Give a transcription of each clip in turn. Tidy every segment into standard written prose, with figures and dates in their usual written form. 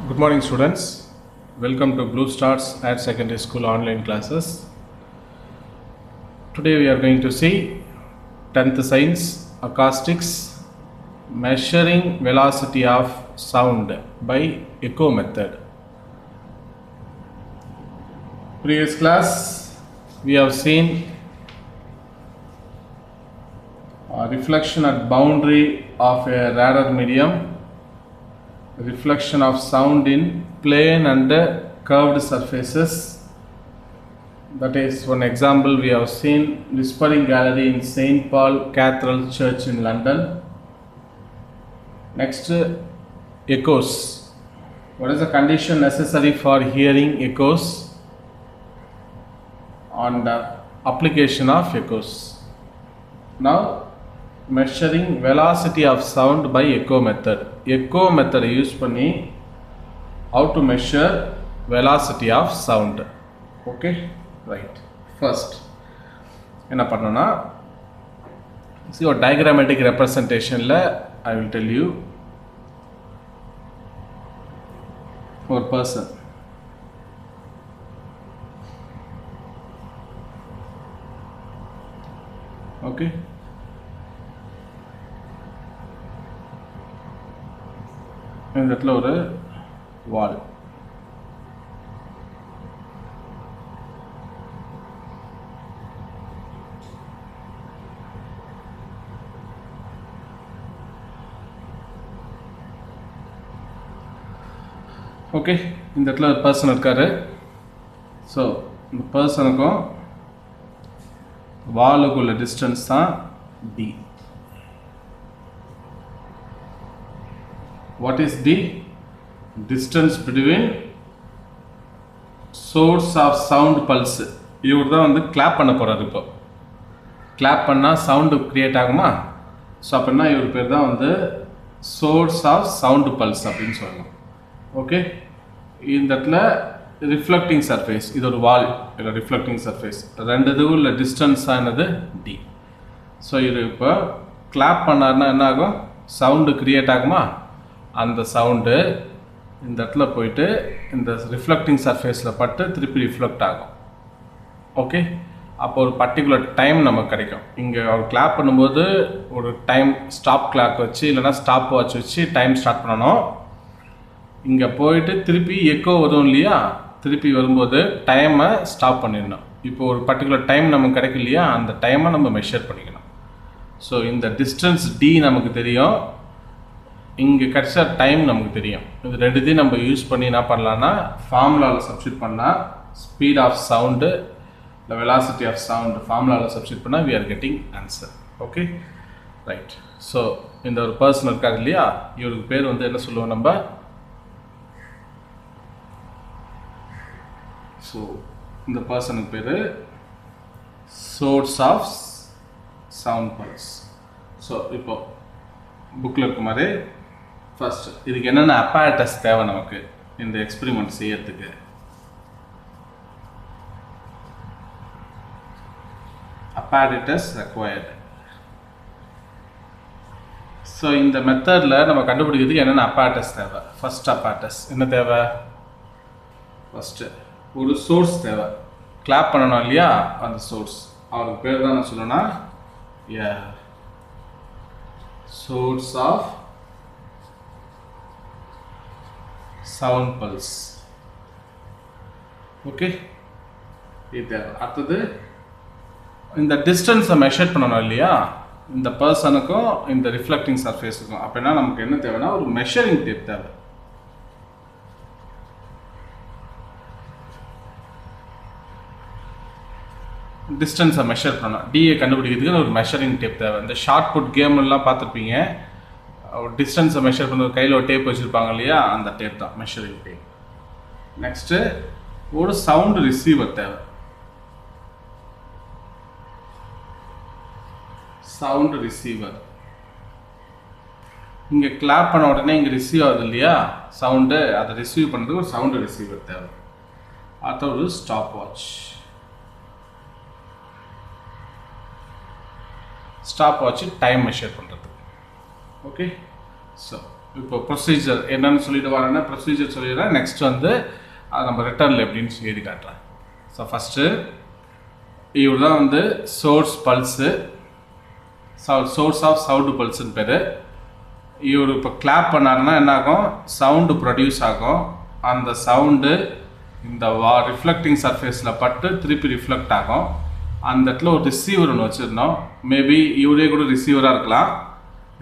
Good morning, students. Welcome to Blue Stars at Secondary School online classes. Today we are going to see 10th Science Acoustics, Measuring Velocity of Sound by Echo Method. Previous class we have seen a reflection at boundary of a radar medium, reflection of sound in plane and curved surfaces. That is one example we have seen Whispering Gallery in St. Paul Cathedral Church in London. Next, echoes. What is the condition necessary for hearing echoes? On the application of echoes. Now, measuring velocity of sound by echo method. Echo method use பண்ணி how to measure velocity of sound. Okay, right. First என்ன பண்ணனும்னா, see your diagrammatic representation ல I will tell you for person. Okay, இந்த இடத்துல ஒரு வால், okay, இந்த இடத்துல ஒரு பர்சன் இருக்காரு. ஸோ இந்த பர்சனுக்கும் வாலுக்குள்ள டிஸ்டன்ஸ் தான் D. What is the distance between source of sound pulse? இவர் தான் வந்து கிளாப் பண்ண போறாரு. இப்போ கிளாப் பண்ணால் சவுண்டு கிரியேட் ஆகுமா? ஸோ அப்படின்னா இவர் பேர் தான் வந்து சோர்ஸ் ஆஃப் சவுண்டு பல்ஸ் அப்படின்னு சொல்லணும். ஓகே, இந்த இடத்துல ரிஃப்ளெக்டிங் சர்ஃபேஸ், இது ஒரு வால், இல்லை ரிஃப்ளெக்டிங் சர்ஃபேஸ், ரெண்டு இதுவும் இல்லை டிஸ்டன்ஸ் ஆனது டி. ஸோ இது இப்போ கிளாப் பண்ணாருன்னா என்ன ஆகும்? சவுண்டு கிரியேட் ஆகுமா? அந்த சவுண்டு இந்த இடத்துல போயிட்டு இந்த ரிஃப்ளெக்டிங் சர்ஃபேஸில் பட்டு திருப்பி ரிஃப்ளெக்ட் ஆகும். ஓகே, அப்போ ஒரு பர்டிகுலர் டைம் நமக்கு கிடைக்கும். இங்கே அவர் கிளாப் பண்ணும்போது ஒரு டைம் ஸ்டாப் கிளாக் வச்சு இல்லைனா ஸ்டாப் வாட்ச் வச்சு டைம் ஸ்டார்ட் பண்ணணும். இங்கே போயிட்டு திருப்பி எக்கோ வரும் இல்லையா, திருப்பி வரும்போது டைமை ஸ்டாப் பண்ணிடணும். இப்போ ஒரு பர்டிகுலர் டைம் நமக்கு கிடைக்கும் இல்லையா, அந்த டைமை நம்ம மெஷர் பண்ணிக்கணும். ஸோ இந்த டிஸ்டன்ஸ் டி நமக்கு தெரியும், இங்கே கிடைச்ச டைம் நமக்கு தெரியும். இது ரெண்டுத்தையும் நம்ம யூஸ் பண்ணி என்ன பண்ணலான்னா ஃபார்முலாவில் சப்ஸ்டியூட் பண்ணால் ஸ்பீட் ஆஃப் சவுண்டு இல்லை வெலாசிட்டி ஆஃப் சவுண்டு ஃபார்முலாவில் சப்ஸ்டியூட் பண்ணால் we are getting answer. Okay, right. So இந்த ஒரு பர்சன் இருக்காரு இல்லையா, இவருக்கு பேர் வந்து என்ன சொல்லுவோம் நம்ம? ஸோ இந்த பர்சனுக்கு பேர் source of sound pulse. So இப்போ புக்கில் இருக்க மாதிரி ஃபர்ஸ்ட் இதுக்கு என்னென்ன அப்பேரட்டஸ் தேவை நமக்கு இந்த எக்ஸ்பெரிமெண்ட் செய்யறதுக்கு? apparatus required. ஸோ இந்த மெத்தடில் நம்ம கண்டுபிடிக்கிறதுக்கு என்னென்ன apparatus தேவை? ஃபர்ஸ்ட் apparatus என்ன தேவை? ஃபர்ஸ்ட்டு ஒரு சோர்ஸ் தேவை. கிளாப் பண்ணணும் இல்லையா, அந்த சோர்ஸ், அவருக்கு பேர் தான் நான் சொல்லணும்னா source of sound pulse. Okay, இது அடுத்தது இந்த டிஸ்டன்ஸை மெஷர் பண்ணணும் இல்லையா, இந்த பர்சனுக்கும் இந்த ரிஃப்ளெக்டிங் சர்ஃபேஸுக்கும். அப்படின்னா நமக்கு என்ன தேவைன்னா ஒரு மெஷரிங் டேப் தேவை. டிஸ்டன்ஸை மெஷர் பண்ணணும், டிஏ கண்டுபிடிக்கிறதுக்கு ஒரு மெஷரிங் டேப் தேவை. இந்த ஷார்ட் புட் கேம் எல்லாம் பார்த்துருப்பீங்க, டிஸ்டன்ஸை மெஷர் பண்ணுறது கையில் ஒரு டேப் வச்சுருப்பாங்க இல்லையா, அந்த டேப் தான் மெஷரிங் டேப். நெக்ஸ்ட்டு ஒரு சவுண்டு ரிசீவர் தேவை. சவுண்டு ரிசீவர், இங்கே கிளாப் பண்ண உடனே இங்கே ரிசீவ் ஆகுது இல்லையா சவுண்டு, அதை ரிசீவ் பண்ணுறதுக்கு ஒரு சவுண்டு ரிசீவர் தேவை. அடுத்த ஒரு stop watch. Stop watch time measure பண்ணுறதுக்கு. ஓகே, ஸோ இப்போ ப்ரொசீஜர் என்னன்னு சொல்லிட்டு வரேன்னா ப்ரொசீஜர் சொல்லிடுறேன். நெக்ஸ்ட் வந்து நம்ம ரிட்டர்னில் எப்படின்னு எழுதி காட்டுறேன். ஸோ ஃபஸ்ட்டு இவர் தான் வந்து source pulse, source of sound பல்ஸுன்னு பேர். இவர் இப்போ கிளாப் பண்ணாருன்னா என்ன ஆகும், சவுண்டு ப்ரொடியூஸ் ஆகும். அந்த சவுண்டு இந்த ரிஃப்ளெக்டிங் சர்ஃபேஸில் பட்டு திருப்பி ரிஃப்ளெக்ட் ஆகும். அந்த இடத்துல ஒரு ரிசீவர் ஒன்று வச்சுருந்தோம். மேபி இவரே கூட ரிசீவராக இருக்கலாம்.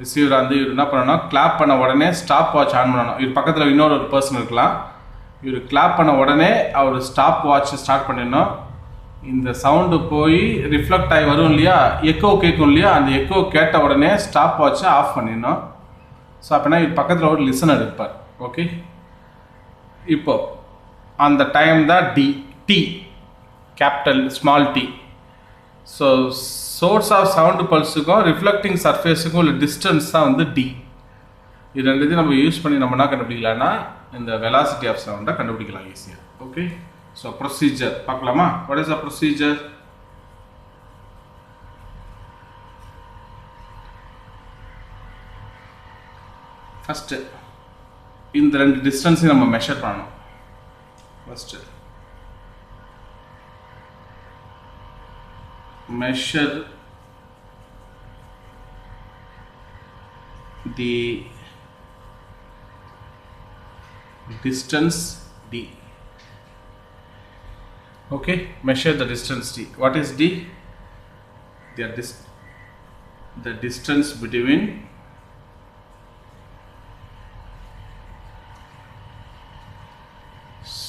ரிசீவராக வந்து இவர் என்ன பண்ணணும், கிளாப் பண்ண உடனே ஸ்டாப் வாட்ச் ஆன் பண்ணணும். இவர் பக்கத்தில் இன்னொரு பர்சன் இருக்கலாம். இவர் கிளாப் பண்ண உடனே அவர் ஸ்டாப் வாட்ச் ஸ்டார்ட் பண்ணிடணும். இந்த சவுண்டு போய் ரிஃப்ளெக்ட் ஆகி வரும் இல்லையா, எக்கோ கேட்கும் இல்லையா, அந்த எக்கோ கேட்ட உடனே ஸ்டாப் வாட்சை ஆஃப் பண்ணிடணும். ஸோ அப்படின்னா இவர் பக்கத்தில் ஒரு லிசனர் இருப்பார். ஓகே, இப்போ அந்த டைம் தான் T, capital small T. So source of sound பல்ஸுக்கும் ரிஃப்ளெக்டிங் சர்ஃபேஸுக்கும் உள்ள டிஸ்டன்ஸ் தான் வந்து டி. இது ரெண்டுத்தையும் நம்ம யூஸ் பண்ணி நம்ம என்ன கண்டுபிடிக்கலாம்னா இந்த வெலாசிட்டி ஆஃப் சவுண்டை கண்டுபிடிக்கலாம் ஈஸியாக. ஓகே, ஸோ ப்ரொசீஜர் பார்க்கலாமா? What is the procedure? First இந்த ரெண்டு டிஸ்டன்ஸையும் நம்ம மெஷர் பண்ணணும். First measure the distance d. Okay, measure the distance d. What is d? The distance between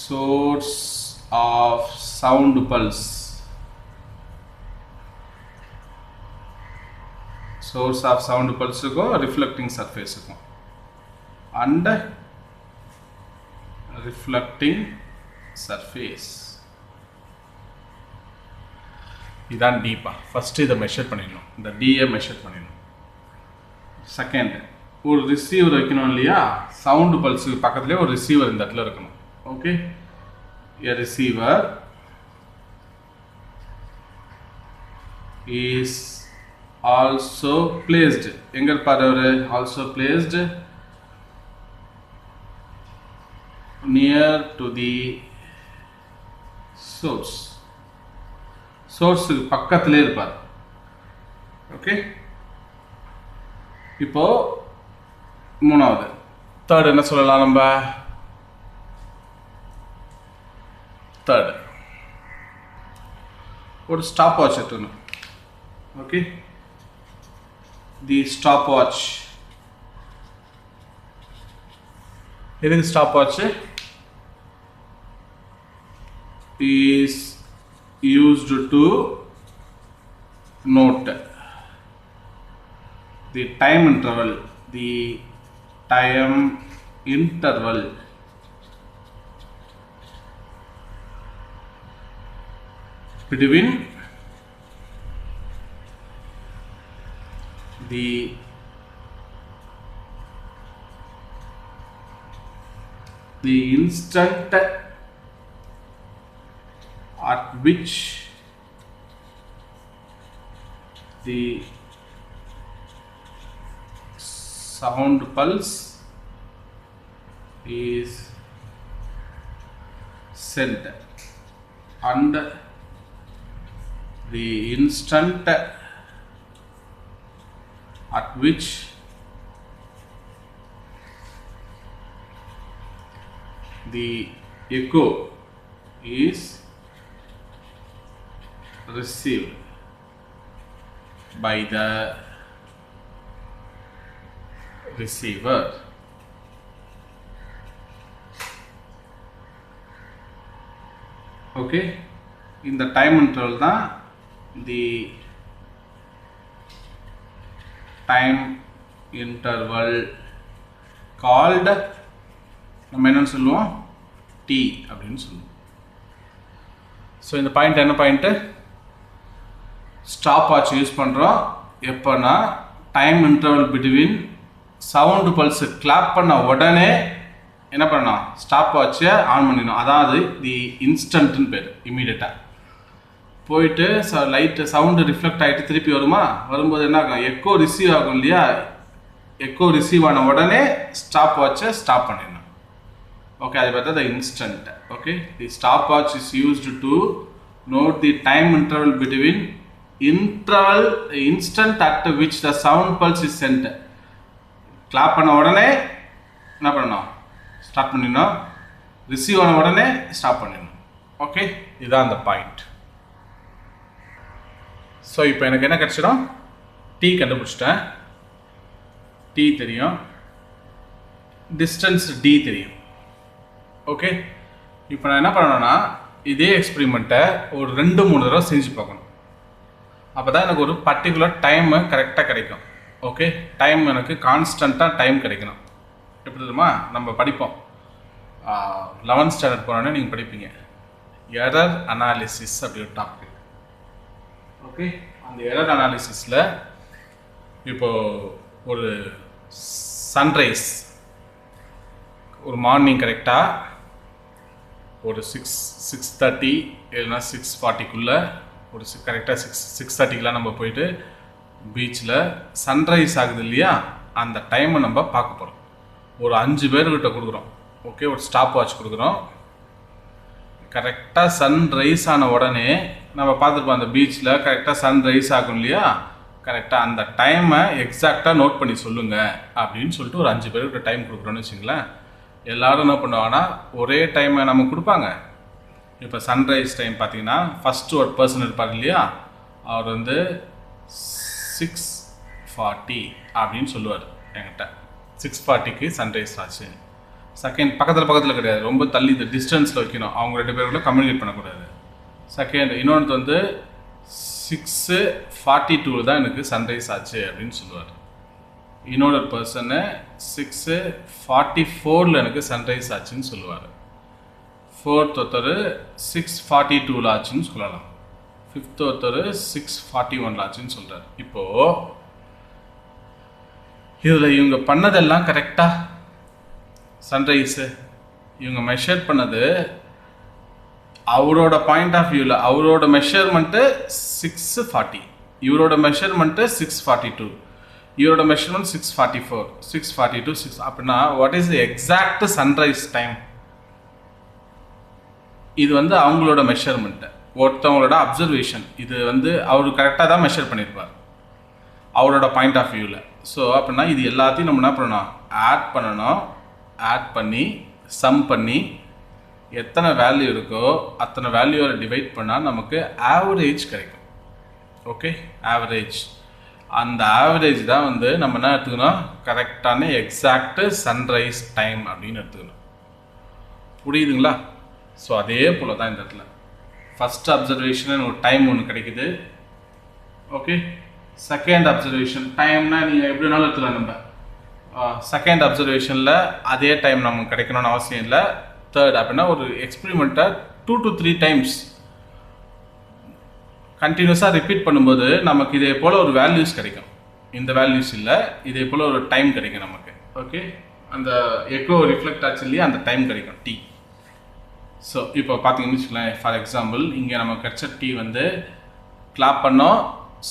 source of sound pulse, source of sound pulse को reflecting surface को and reflecting surface இதான் d பா. First இதை measure பண்ணிடணும், இந்த d-ஐ measure பண்ணிடணும். Second ஒரு receiver வைக்கணும் இல்லையா, சவுண்டு பல்ஸுக்கு பக்கத்துலேயே ஒரு ரிசீவர் இந்த இடத்துல இருக்கணும். Okay, a receiver is also placed, எங்க இருப்பாரு அவரு, also placed near to the source, சோர்ஸுக்கு பக்கத்திலே இருப்பார். ஓகே, இப்போ மூணாவது தேர்ட் என்ன சொல்லலாம் நம்ம, தேர்ட் ஒரு ஸ்டாப் வாட்ச் எடுத்துக்கணும். ஓகே, தி ஸ்டாப் வாட்ச் எதுக்கு stop watch is used to note the time interval between the instant at which the sound pulse is sent and the instant at which the echo is received by the receiver. Okay, in the time interval தான் the time interval called நம்ம என்ன சொல்லுவோம், t அப்படின்னு சொல்லுவோம். So இந்த point என்ன point, stop watch use பண்ணுறோம் எப்போனா time interval between sound pulse clap பண்ண உடனே என்ன பண்ணணும், ஸ்டாப் வாட்சை ஆன் பண்ணிடணும். அதாவது தி இன்ஸ்டன்ட்னு பேர். இமீடியட்டாக போயிட்டு லைட்டு சவுண்டு ரிஃப்ளெக்ட் ஆகிட்டு திருப்பி வருமா, வரும்போது என்ன ஆகும், எக்கோ ரிசீவ் ஆகும் இல்லையா, எக்கோ ரிசீவ் ஆன உடனே ஸ்டாப் வாட்சை ஸ்டாப் பண்ணிடணும். ஓகே, அது பார்த்தா the instant. Okay, the stop watch is used to note the time interval between instant at which the sound pulse is sent. கிளாப் பண்ண உடனே என்ன பண்ணணும், ஸ்டார்ட் பண்ணிடணும். ரிசீவ் ஆன உடனே ஸ்டாப் பண்ணிடணும். ஓகே, இதுதான் அந்த பாயிண்ட். ஸோ இப்போ எனக்கு என்ன கிடச்சிடும், டி கண்டுபிடிச்சிட்டேன். டி தெரியும், டிஸ்டன்ஸ் டி தெரியும். ஓகே, இப்போ நான் என்ன பண்ணணும்னா இதே எக்ஸ்பெரிமெண்ட்டை ஒரு 2-3 தடவை செஞ்சு பார்க்கணும். அப்போ தான் எனக்கு ஒரு பர்டிகுலர் டைமு கரெக்டாக கிடைக்கும். ஓகே, டைம் எனக்கு கான்ஸ்டண்ட்டாக டைம் கிடைக்கணும். எப்படி தெரியுமா, நம்ம படிப்போம் 11th ஸ்டாண்டர்ட் போனோடனே நீங்கள் படிப்பீங்க எரர் அனாலிசிஸ் அப்படி ஒரு டாபிக். ஓகே, அந்த எரர் அனாலிசிஸில் இப்போது ஒரு சன்ரைஸ் ஒரு மார்னிங் கரெக்டாக ஒரு 6:30 இல்லைன்னா 6:40 ஒரு கரெக்டாக 6:30 நம்ம போயிட்டு பீச்சில் சன்ரைஸ் ஆகுது இல்லையா, அந்த டைமை நம்ம பார்க்க போகிறோம். ஒரு 5 பேர்கிட்ட கொடுக்குறோம். ஓகே, ஒரு ஸ்டாப் வாட்ச் கொடுக்குறோம். கரெக்டாக சன்ரைஸ் ஆன உடனே நம்ம பார்த்துருப்போம் அந்த பீச்சில் கரெக்டாக சன்ரைஸ் ஆகும் இல்லையா, கரெக்டாக அந்த டைமை எக்ஸாக்டாக நோட் பண்ணி சொல்லுங்கள் அப்படின்னு சொல்லிட்டு ஒரு 5 பேர்கிட்ட டைம் கொடுக்குறோன்னு வச்சுங்களேன். எல்லோரும் என்ன பண்ணுவாங்கன்னா ஒரே டைமை நம்ம கொடுப்பாங்க. இப்போ சன்ரைஸ் டைம் பார்த்தீங்கன்னா ஃபஸ்ட்டு ஒரு பர்சன் இருப்பார் இல்லையா, அவர் வந்து 6:40 அப்படின்னு சொல்லுவார் என்கிட்ட. 6:40க்கு சன்ரைஸ் ஆச்சு. செகண்ட் பக்கத்தில் கிடையாது, ரொம்ப தள்ளி இந்த டிஸ்டன்ஸில் வைக்கணும். அவங்க 2 பேருக்குள்ள கம்யூனிகேட் பண்ணக்கூடாது. செகண்ட் இன்னொன்று வந்து 6:42 தான் எனக்கு சன்ரைஸ் ஆச்சு அப்படின்னு சொல்லுவார். இன்னொரு பர்சனு 6:44 எனக்கு சன்ரைஸ் ஆச்சுன்னு சொல்லுவார். ஃபோர்த் ஒருத்தர் 6:42 ஆச்சுன்னு சொல்லலாம். ஃபிஃப்த் ஒருத்தர் 6:41 ஆச்சுன்னு சொல்கிறார். இப்போது இதில் இவங்க பண்ணதெல்லாம் கரெக்டாக சன்ரைஸு இவங்க மெஷர் பண்ணது அவரோட பாயிண்ட் ஆஃப் வியூவில் அவரோட மெஷர்மெண்ட்டு 6:40, இவரோட மெஷர்மெண்ட்டு 6:42, இவரோட மெஷர்மெண்ட் 6:44, 6:42, 6 அப்படின்னா what is the exact sunrise time? இது வந்து அவங்களோட மெஷர்மெண்ட்டு, ஒருத்தவங்களோட அப்சர்வேஷன். இது வந்து அவர் கரெக்டாக தான் மெஷர் பண்ணியிருப்பார் அவரோட பாயிண்ட் ஆஃப் வியூவில். ஸோ அப்படின்னா இது எல்லாத்தையும் நம்ம என்ன பண்ணணும், ஆட் பண்ணணும். ஆட் பண்ணி சம் பண்ணி எத்தனை வேல்யூ இருக்கோ அத்தனை வேல்யூவை டிவைட் பண்ணால் நமக்கு ஆவரேஜ் கிடைக்கும். Okay, average. அந்த ஆவரேஜ் தான் வந்து நம்ம என்ன எடுத்துக்கணும், கரெக்டான எக்ஸாக்ட் சன்ரைஸ் டைம் அப்படின்னு எடுத்துக்கணும். புரியுதுங்களா? ஸோ அதே போல் தான் இந்த இடத்துல ஃபஸ்ட் அப்சர்வேஷன் ஒரு டைம் ஒன்று கிடைக்குது. ஓகே, செகண்ட் அப்சர்வேஷன் டைம்னா நீங்கள் எப்படி வேணாலும் எடுத்துக்கலாம். நம்ம செகண்ட் அப்சர்வேஷனில் அதே டைம் நமக்கு கிடைக்கணும்னு அவசியம் இல்லை. தேர்ட் அப்படின்னா ஒரு எக்ஸ்பெரிமெண்ட்டை 2 to 3 டைம்ஸ் கண்டினியூஸாக ரிப்பீட் பண்ணும்போது நமக்கு இதே போல் ஒரு வேல்யூஸ் கிடைக்கும். இந்த வேல்யூஸ் இல்லை, இதே போல் ஒரு டைம் கிடைக்கும் நமக்கு. ஓகே, அந்த எக்கோ ரிஃப்ளெக்ட் ஆச்சு இல்லையா, அந்த டைம் கிடைக்கும் டி. ஸோ இப்போ பார்த்தீங்கன்னு வச்சுக்கலாம், ஃபார் எக்ஸாம்பிள் இங்கே நமக்கு கிடைச்ச டி வந்து கிளாப் பண்ணோம்,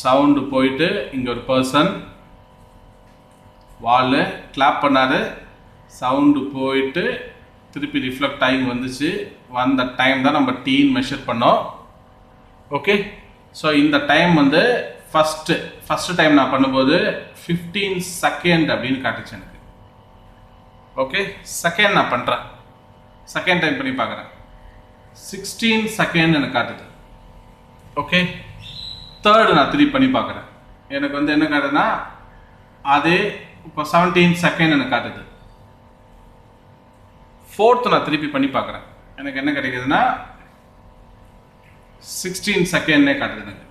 சவுண்டு போயிட்டு இங்கே ஒரு பர்சன் வாலு கிளாப் பண்ணார், சவுண்டு போயிட்டு திருப்பி ரிஃப்ளெக்ட் ஆகி வந்துச்சு. வந்த டைம் தான் நம்ம டீன்னு மெஷர் பண்ணோம். ஓகே, ஸோ இந்த டைம் வந்து ஃபஸ்ட்டு டைம் நான் பண்ணும்போது 15 செகண்ட் அப்படின்னு காட்டுச்சு எனக்கு. ஓகே, செகண்ட் நான் பண்ணுறேன், செகண்ட் டைம் பண்ணி பார்க்குறேன், 16 செகண்ட் எனக்கு காட்டுது. ஓகே, தேர்டு நான் திருப்பி பண்ணி பார்க்குறேன், எனக்கு வந்து என்ன காட்டுதுன்னா அதே இப்போ 17 செகண்ட் எனக்கு காட்டுது. ஃபோர்த்து நான் திருப்பி பண்ணி பார்க்குறேன், எனக்கு என்ன கிடைக்குதுன்னா 16 செகண்ட்னே காட்டுது எனக்கு.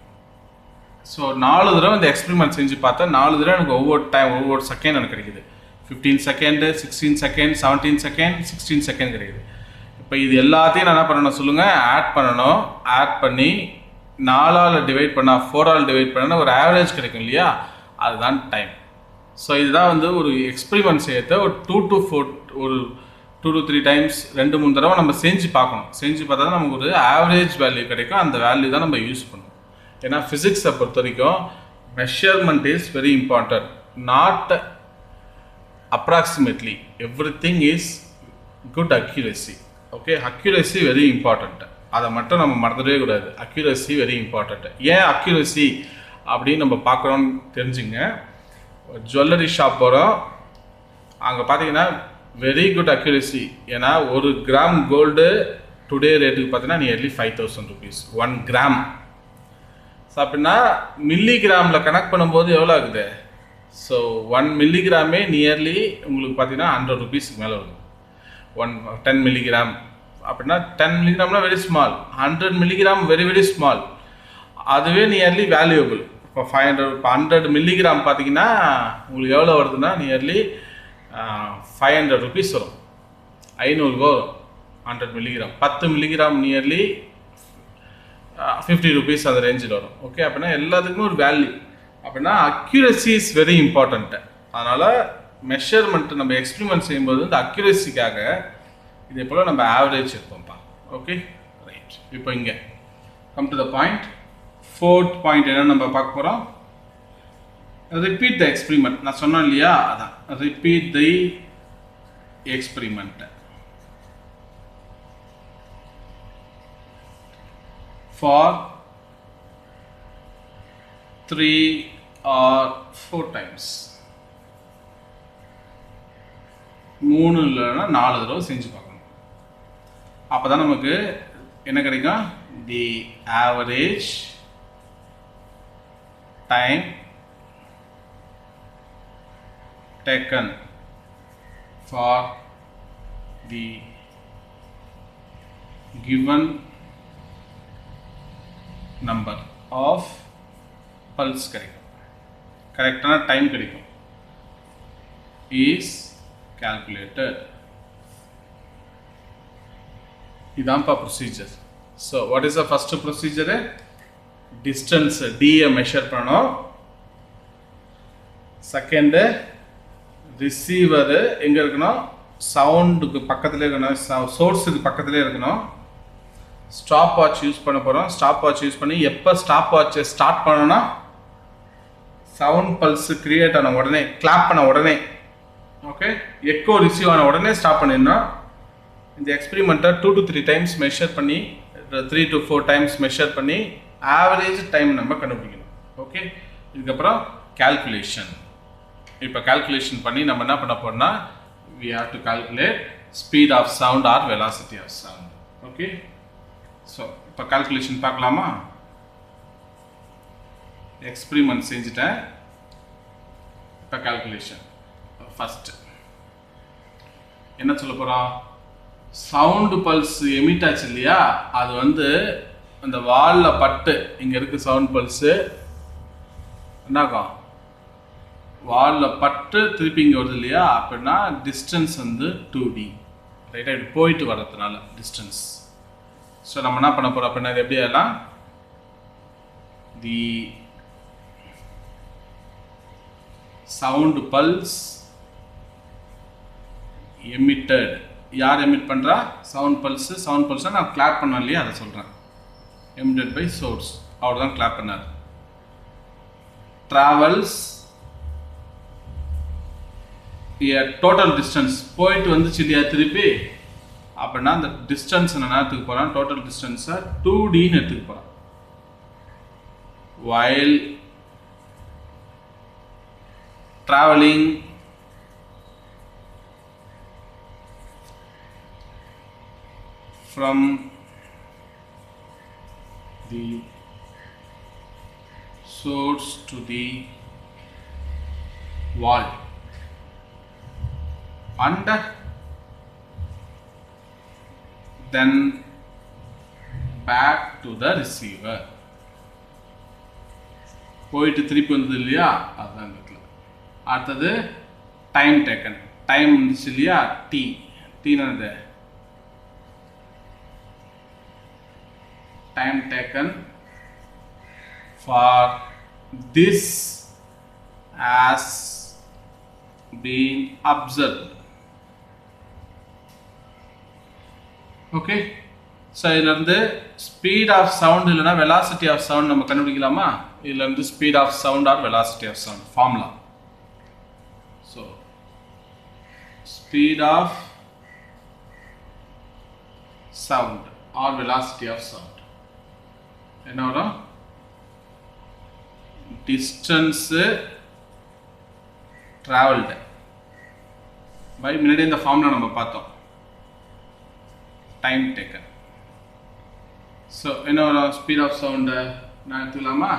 ஸோ 4 தடவை இந்த எக்ஸ்பெரிமெண்ட் செஞ்சு பார்த்தா 4 தடவை எனக்கு ஒவ்வொரு செகண்ட் எனக்கு கிடைக்குது. 15 செகண்டு, 16 செகண்ட், 17 செகண்ட், 16 செகண்ட் கிடைக்குது. இப்போ இது எல்லாத்தையும் நான் என்ன பண்ணணும் சொல்லுங்கள், ஆட் பண்ணணும். ஆட் பண்ணி 4ஆல் டிவைட் பண்ணால் 4ஆல் டிவைட் பண்ணால் ஒரு ஆவரேஜ் கிடைக்கும் இல்லையா, அதுதான் டைம். ஸோ இதுதான் வந்து ஒரு எக்ஸ்பெரிமெண்ட் செய்யறத ஒரு 2 to 3 டைம்ஸ் 2-3 தடவை நம்ம செஞ்சு பார்க்கணும். செஞ்சு பார்த்தா தான் நமக்கு ஒரு ஆவரேஜ் வேல்யூ கிடைக்கும். அந்த வேல்யூ தான் நம்ம யூஸ் பண்ணுவோம். ஏன்னா ஃபிசிக்ஸை பொறுத்த வரைக்கும் measurement is very important. Not approximately everything is good accuracy. Okay, accuracy very important. அதை மட்டும் நம்ம மறந்துடவே கூடாது. accuracy very important. ஏன் accuracy அப்படின்னு நம்ம பார்க்குறோன்னு தெரிஞ்சுங்க. ஜுவல்லரி ஷாப் போகிறோம், அங்கே பார்த்தீங்கன்னா வெரி குட் அக்யூரசி. ஏன்னா 1 கிராம் கோல்டு டுடே ரேட்டுக்கு பார்த்தீங்கன்னா நியர்லி 5000 rupees 1 கிராம். ஸோ அப்படின்னா மில்லிகிராமில் கனெக்ட் பண்ணும்போது எவ்வளோ ஆகுது? ஸோ 1 மில்லிகிராமே நியர்லி உங்களுக்கு பார்த்தீங்கன்னா 100 rupeesக்கு மேலே வருது. 10 மில்லிகிராம் அப்படின்னா 10 மில்லிகிராம்னா very small, 100 milligram very very small, அதுவே நியர்லி வேல்யூபிள். இப்போ 100 மில்லிகிராம் பார்த்தீங்கன்னா உங்களுக்கு எவ்வளோ வருதுன்னா நியர்லி 500 rupees வரும், 500 வரும் 100 மில்லிகிராம். 10 மில்லிகிராம் நியர்லி 50 rupees அந்த ரேஞ்சில் வரும். ஓகே, அப்படின்னா எல்லாத்துக்குமே ஒரு வேல்யூ. அப்படின்னா அக்யூரசி இஸ் வெரி இம்பார்ட்டண்ட்டு. அதனால் மெஷர்மெண்ட் நம்ம எக்ஸ்பிரிமெண்ட் செய்யும்போது இந்த அக்யூரசிக்காக இதே போல் நம்ம ஆவரேஜ் எடுப்போம்ப்பா. Okay right. இப்போ இங்கே come to the point. 4th point என்ன நம்ம பார்க்க போகிறோம்? Repeat the experiment. நான் சொன்னேன் இல்லையா, அதான் repeat the experiment for 3 or 4 times. 3 இல்லைன்னா 4 தடவை செஞ்சு பார்க்கணும். அப்போ தான் நமக்கு என்ன கிடைக்கும்? The average time taken for the given number of pulse கிடைக்கும், கரெக்டான டைம் கிடைக்கும், is calculated. இதான்ப்பா procedure. So what is the first procedure? Distance டியை மெஷர் பண்ணணும். செகண்டு ரிசீவரு எங்கே இருக்கணும்? சவுண்டுக்கு பக்கத்துலேயே இருக்கணும், சோர்ஸுக்கு பக்கத்துலேயே இருக்கணும். ஸ்டாப் வாட்ச் யூஸ் பண்ண போகிறோம். ஸ்டாப் வாட்ச் யூஸ் பண்ணி எப்போ ஸ்டாப் வாட்சை ஸ்டார்ட் பண்ணோன்னா சவுண்ட் பல்ஸு கிரியேட் ஆன உடனே, கிளாப் பண்ண உடனே, ஓகே, எக்கோ ரிசீவ் ஆன உடனே ஸ்டாப் பண்ணிடணும். இந்த எக்ஸ்பிரிமெண்ட்டை 2 to 3 times மெஷர் பண்ணி, 3 to 4 times மெஷர் பண்ணி ஆவரேஜ் டைம் நம்ம கண்டுபிடிக்கணும். ஓகே, இதுக்கப்புறம் கால்குலேஷன். இப்போ கால்குலேஷன் பண்ணி நம்ம என்ன பண்ண போறோம்னா we have to calculate speed of sound or velocity of sound. Okay, so இப்போ கால்குலேஷன் பார்க்கலாமா? எக்ஸ்பிரிமெண்ட் செஞ்சுட்டேன். இப்போ கால்குலேஷன் ஃபர்ஸ்ட் என்ன சொல்ல போகிறோம்? சவுண்டு பல்ஸ் எமிட் ஆச்சு இல்லையா, அது வந்து அந்த வாலில் பட்டு இங்கே இருக்குது சவுண்ட் பல்ஸு என்னாகும்? வாலில் பட்டு திருப்பி இங்கே வருது இல்லையா, அப்படின்னா டிஸ்டன்ஸ் வந்து 2D ரைட்டாக, இப்படி போயிட்டு வர்றதுனால டிஸ்டன்ஸ். ஸோ நம்ம என்ன பண்ண போகிறோம் அப்படின்னா இது எப்படி ஆகலாம்? The sound pulse emitted. யார் எமிட் பண்ணுறா? Sound pulse. சவுண்ட் பல்ஸை நான் கிளாப் பண்ணோம் இல்லையா, அதை சொல்கிறேன். எமிட்டட் பை சோர்ஸ், அவர் தான் கிளாப் பண்ணார். ட்ராவல்ஸ் டோட்டல் டிஸ்டன்ஸ், போயிட்டு வந்துச்சு இல்லையா திருப்பி, அப்படின்னா அந்த டிஸ்டன்ஸ் என்ன எடுத்துக்க போகிறான்? டோட்டல் டிஸ்டன்ஸை 2Dன்னு எடுத்துக்க போகிறான். while traveling from the source to the wall and then back to the receiver. போயிட்டு திருப்பி வந்தது இல்லையா, அதுதான் இடத்துல. அடுத்தது டைம் டேக்கன். டைம் வந்துச்சு இல்லையா, டீனது time taken for this as being observed. Okay, so இதுலேருந்து ஸ்பீட் ஆஃப் சவுண்ட் இல்லைன்னா வெலாசிட்டி ஆஃப் சவுண்ட் நம்ம கண்டுபிடிக்கலாமா? இதுலேருந்து speed of sound or velocity of sound formula. So speed of sound or velocity of sound. என்ன வரும்? Distance traveled by முன்னாடி இந்த formula நம்ம பார்த்தோம், time taken. So என்ன வரும்? Speed of sound நான் எடுத்துக்கலாமா?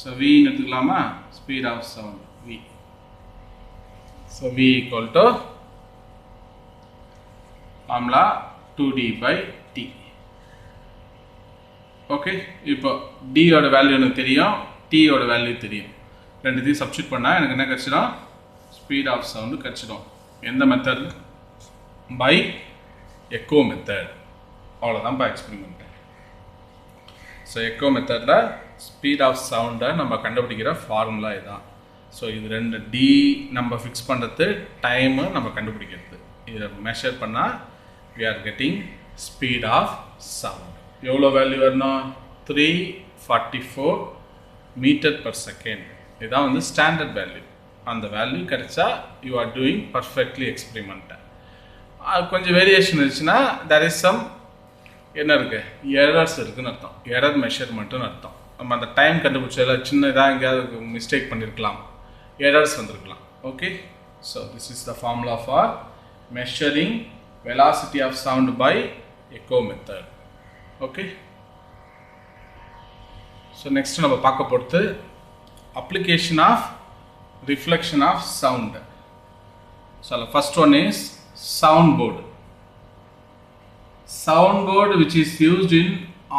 So v எடுத்துக்கலாமா? Speed of sound v. So v equal to formula 2d by t. Okay, இப்போ d ஓட வேல்யூ எனக்கு தெரியும், t ஓட வேல்யூ தெரியும். ரெண்டுத்தையும் சப்ஸ்டிட் பண்ணா எனக்கு என்ன கிடைச்சிடும்? ஸ்பீட் ஆஃப் சவுண்ட் கிடைச்சிடும். எந்த மெத்தட்? By echo method. அவ்வளோதான் பை எக்ஸ்பெரிமெண்ட். ஸோ எக்கோ மெத்தடில் ஸ்பீட் ஆஃப் சவுண்டை நம்ம கண்டுபிடிக்கிற ஃபார்முலா இதுதான். ஸோ இது ரெண்டு டி நம்ம ஃபிக்ஸ் பண்ணுறது, டைமு நம்ம கண்டுபிடிக்கிறது. இதை மெஷர் பண்ணால் we are getting speed of sound. எவ்வளோ வேல்யூ வரணும்? 344 மீட்டர் பர் செகண்ட். இதுதான் வந்து ஸ்டாண்டர்ட் வேல்யூ. அந்த வேல்யூ கிடைச்சா யூ ஆர் டூயிங் பர்ஃபெக்ட்லி எக்ஸ்பெரிமெண்ட்டை. கொஞ்சம் வேரியேஷன் இருந்துச்சுன்னா there is some என்ன இருக்குது, எரர்ஸ் இருக்குதுன்னு அர்த்தம். எரர் மெஷர்மெண்ட்டுன்னு அர்த்தம். நம்ம அந்த டைம் கண்டுபிடிச்சதில் சின்னதாக எங்கேயாவது மிஸ்டேக் பண்ணியிருக்கலாம், எரர்ஸ் வந்திருக்கலாம். Okay, so this is the formula for measuring velocity of sound by echo method. Okay, so next நம்ம பார்க்க போறது application of reflection of sound. So the first one is soundboard. Soundboard which is used in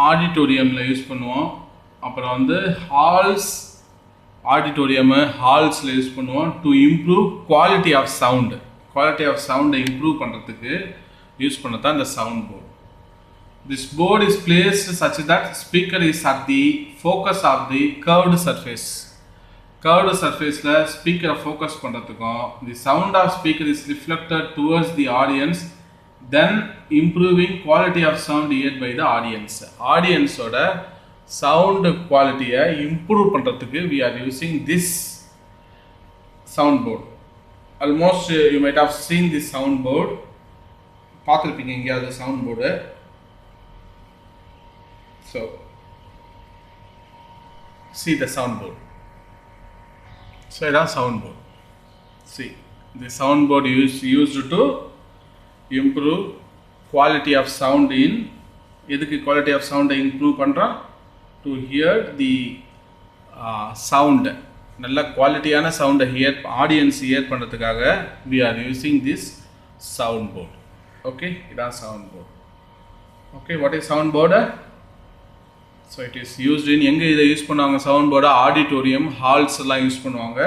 auditorium ல use பண்ணுவோம். அப்புறம் வந்து halls, auditorium halls ல use பண்ணுவோம் to improve quality of sound. Quality of சவுண்டை இம்ப்ரூவ் பண்ணுறதுக்கு யூஸ் பண்ண தான் இந்த sound board. This board is placed such that speaker is at the focus of the curved surface. Curved சர்ஃபேஸில் ஸ்பீக்கரை focus பண்ணுறதுக்கும் the sound of speaker is reflected towards the audience, then improving quality of sound heard by the audience. ஆடியன்ஸோட sound குவாலிட்டியை improve பண்ணுறதுக்கு we are using this sound board. Almost you might have seen this soundboard. பார்த்திருப்பீங்க எங்கேயாவது sound board. So see the soundboard. So இதான் soundboard. See the soundboard used to improve quality of sound in. எதுக்கு quality of sound improve பண்றோம்? To hear the sound. நல்ல குவாலிட்டியான சவுண்டை audience here பண்ணுறதுக்காக we are using this soundboard. Okay, இதான் soundboard. Okay, what is soundboard? So it is used in, எங்கே இதை use பண்ணுவாங்க soundboard? ஆடிட்டோரியம், ஹால்ஸ் எல்லாம் யூஸ் பண்ணுவாங்க.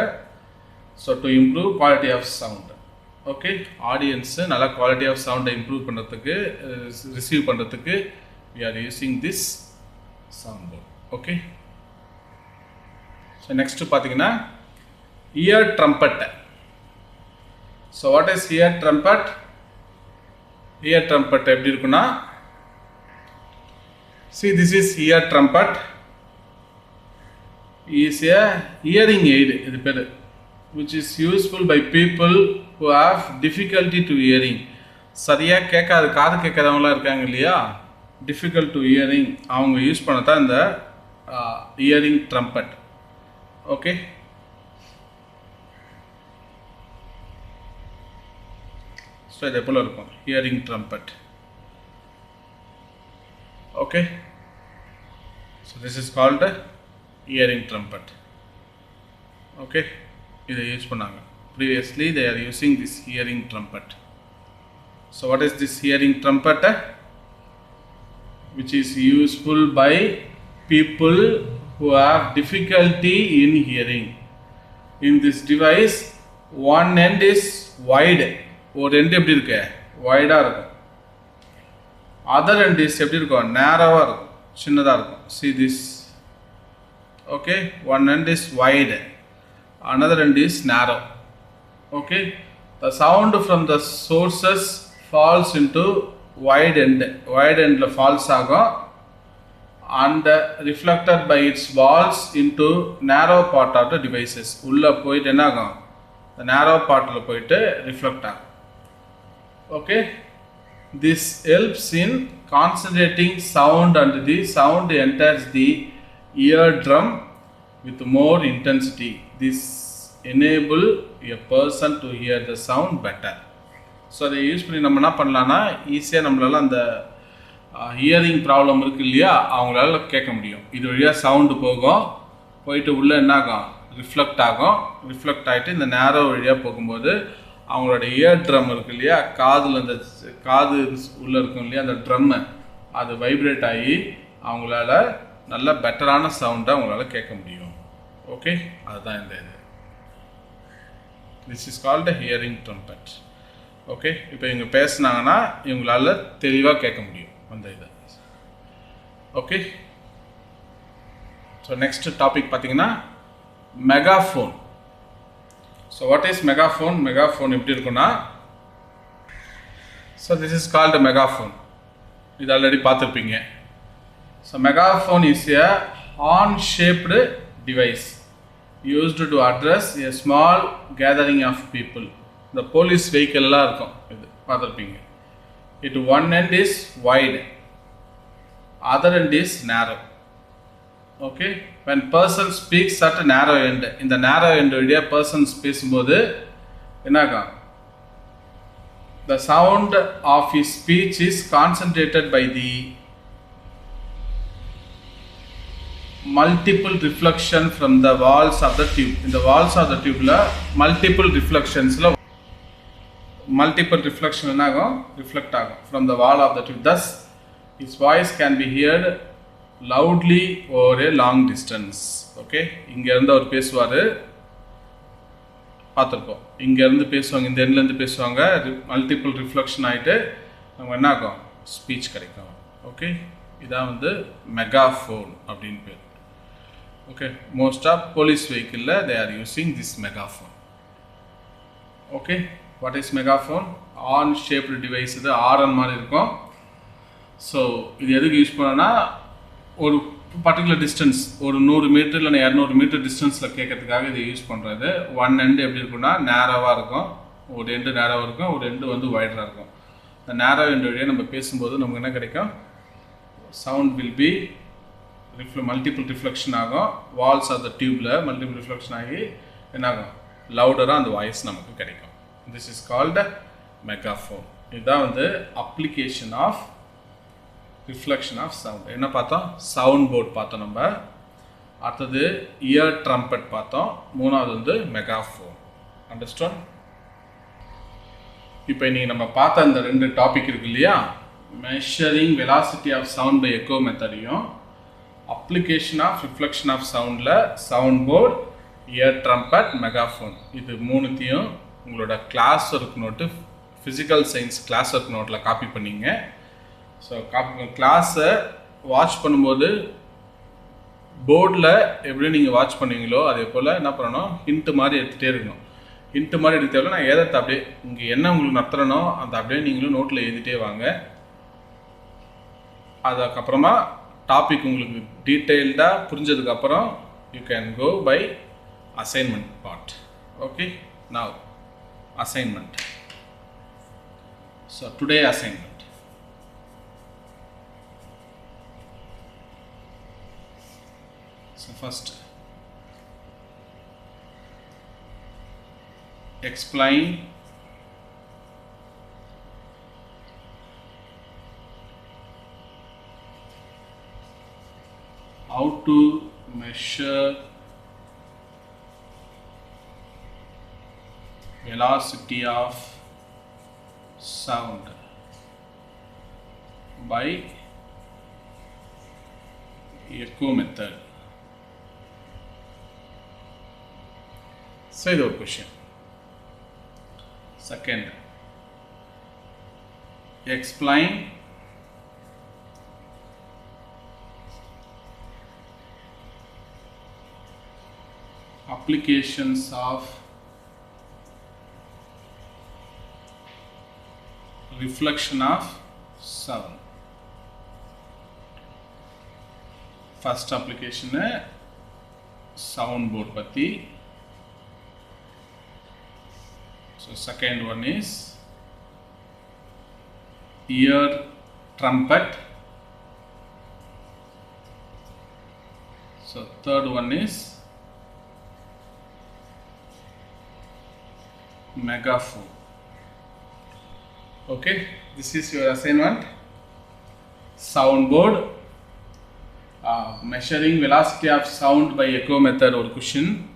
So to improve quality of sound. Okay, audience நல்ல quality of சவுண்டை improve பண்ணுறதுக்கு, receive பண்ணுறதுக்கு we are using this soundboard. Okay. So next பார்த்தீங்கன்னா ear trumpet. So what is ear trumpet? Ear trumpet எப்படி இருக்குன்னா, see this is ear trumpet is a hearing aid, இது பேரு, which is useful by people who have difficulty to hearing. சரியா கேட்காது, காது கேட்காதவங்களாம் இருக்காங்க இல்லையா, difficult to hearing, அவங்க யூஸ் பண்ணதான் இந்த hearing trumpet. Okay, so இது போல இருக்கும் hearing trumpet. Okay, so this is called hearing trumpet. Okay, இதை யூஸ் பண்ணாங்க. Previously they are using this hearing trumpet. So what is this hearing trumpet? Which is useful by people who have difficulty in hearing. In this device, one end is wide. ஒரு end எப்படி இருக்கு? Wide-ஆ இருக்கும். Other end is எப்படி இருக்கும்? Narrow-ஆ இருக்கும், சின்னதா இருக்கும். See this. Okay, one end is wide, another end is narrow. Okay, the sound from the sources falls into wide end. Wide end falls ஆகும் and reflected by its walls into narrow part of the devices. உள்ள போயிட்டு என்ன ஆகும்? The narrow partல போயிட்டு reflect ஆகும். Okay, this helps in concentrating sound and the sound enters the eardrum with more intensity. This enable a person to hear the sound better. So அதை use பண்ணி நம்ம என்ன பண்ணலான்னா ஈஸியாக நம்மளால அந்த ஹியரிங் ப்ராப்ளம் இருக்கு இல்லையா அவங்களால கேட்க முடியும். இது வழியாக சவுண்டு போகும், போயிட்டு உள்ளே என்ன ஆகும், ரிஃப்ளெக்ட் ஆகும். ரிஃப்ளெக்ட் ஆகிட்டு இந்த நேரோ வழியாக போகும்போது அவங்களோட இயர் ட்ரம் இருக்கு இல்லையா, காதில் அந்த காது உள்ளே இருக்கும் இல்லையா அந்த ட்ரம்மு, அது வைப்ரேட் ஆகி அவங்களால நல்ல பெட்டரான சவுண்டை அவங்களால கேட்க முடியும். ஓகே, அதுதான் இந்த இது. This is called a hearing trumpet. Okay, இப்போ இவங்க பேசுனாங்கன்னா இவங்களால தெளிவாக கேட்க முடியும் அந்த இதை. ஓகே, ஸோ நெக்ஸ்ட் டாபிக் பார்த்தீங்கன்னா megaphone. So what is megaphone? Megaphone எப்படி இருக்குன்னா, so this is called megaphone. இது ஆல்ரெடி பார்த்துருப்பீங்க. So megaphone is a horn shaped device used to address a small gathering of people. இந்த police வெஹிக்கிள்லாம் இருக்கும், இது பார்த்துருப்பீங்க. It one end is wide, other end is narrow. Okay, when person speaks at a narrow end, இந்த narrow end வழியா persons பேசும்போது என்னாகும், the sound of his speech is concentrated by the multiple reflection from the walls of the tube. In the walls of the tube la multiple reflections la multiple reflection enagum reflect agum from the wall of the tube. Thus his voice can be heard loudly over a long distance. Okay, இங்க இருந்து அவர் பேசுவாரு பார்த்திருப்போம். இங்க இருந்து பேசுவாங்க, இந்த எண்ட்ல இருந்து பேசுவாங்க, மல்டிபிள் ரிஃப்ளெக்ஷன் ஆயிட்டு நம்ம என்ன ஆகும், ஸ்பீச் கிடைக்கும். ஓகே, இதான் வந்து மெகாஃபோன் அப்படின்னு பேர். Okay, most of police vehicle they are using this megaphone. Okay, what is megaphone? Horn shaped device. இது ஆரன் மாதிரி இருக்கும். ஸோ இது எதுக்கு யூஸ் பண்ணோன்னா, ஒரு பர்டிகுலர் டிஸ்டன்ஸ், ஒரு 100 மீட்டர் இல்லை 200 மீட்டர் டிஸ்டன்ஸில் கேட்கறதுக்காக இதை யூஸ் பண்ணுறது. ஒன் எண்டு எப்படி இருக்குன்னா நேரோவாக இருக்கும், ஒரு எண்டு நேரோவாக இருக்கும், ஒரு எண்டு வந்து வைடராக இருக்கும். இந்த நேரோ எண்டு வழியாக நம்ம பேசும்போது நமக்கு என்ன கிடைக்கும், sound will be multiple reflection ஆகும். வால்ஸ் ஆஃப் த டியூப்ல மல்டிபிள் ரிஃப்ளெக்ஷன் ஆகி என்னாகும், லவுடராக அந்த வாய்ஸ் நமக்கு கிடைக்கும். This is called megaphone. இதுதான் வந்து application of reflection of sound. என்ன பார்த்தோம், சவுண்ட் போர்ட் பார்த்தோம் நம்ம, அடுத்தது இயர் ட்ரம்பட் பார்த்தோம், மூணாவது வந்து மெகாஃபோன். அண்டர்ஸ்டாண்ட்? இப்போ இன்னைக்கு நம்ம பார்த்த இந்த 2 டாபிக் இருக்கு இல்லையா, measuring velocity of sound by echo மெத்தடையும், அப்ளிகேஷன் ஆஃப் ரிஃப்ளெக்ஷன் ஆஃப் சவுண்டில் sound board, ear trumpet, megaphone, இது மூணுத்தையும் உங்களோட class work note, physical science class work நோட்டில் காப்பி பண்ணிங்க. ஸோ கிளாஸை வாட்ச் பண்ணும்போது போர்டில் எப்படி நீங்கள் வாட்ச் பண்ணுவீங்களோ அதே போல் என்ன பண்ணணும், ஹிண்ட்டு மாதிரி எடுத்துகிட்டே இருக்கணும். ஹிண்ட்டு மாதிரி எடுத்து நான் ஏதத்தை அப்படியே இங்கே என்ன உங்களுக்கு நடத்துகிறனோ அந்த அப்படியே நீங்களும் நோட்டில் எழுதிட்டே வாங்க. அதுக்கப்புறமா டாபிக் உங்களுக்கு டீட்டெயில்டாக புரிஞ்சதுக்கப்புறம் you can go by assignment part. Okay, now assignment. So today assignment. So first explain how to measure velocity of sound by echo method. So this is a question. Second, explain applications of reflection of sound. First application sound board patti. So second one is ear trumpet. So third one is megaphone. Okay, this is your assignment. Soundboard, measuring velocity of sound by echo method or question.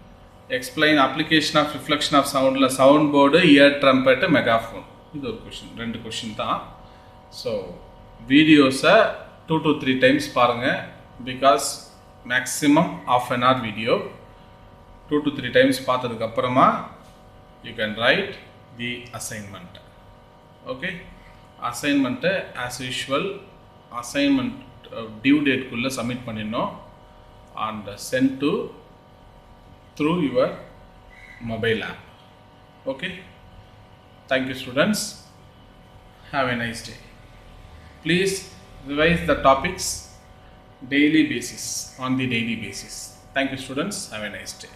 Explain application of reflection of sound la soundboard, ear trumpet, megaphone. This is a question. Two question tha. So videos 2 to 3 times parunga, because maximum half an hour video. 2 to 3 times பார்த்ததுக்கு அப்புறமா you can write the assignment. Okay, assignment as usual assignment due date குள்ள submit பண்ணிடணும் and send to through your mobile app. Okay, thank you students, have a nice day. Please revise the topics daily basis, on the daily basis. Thank you students, have a nice day.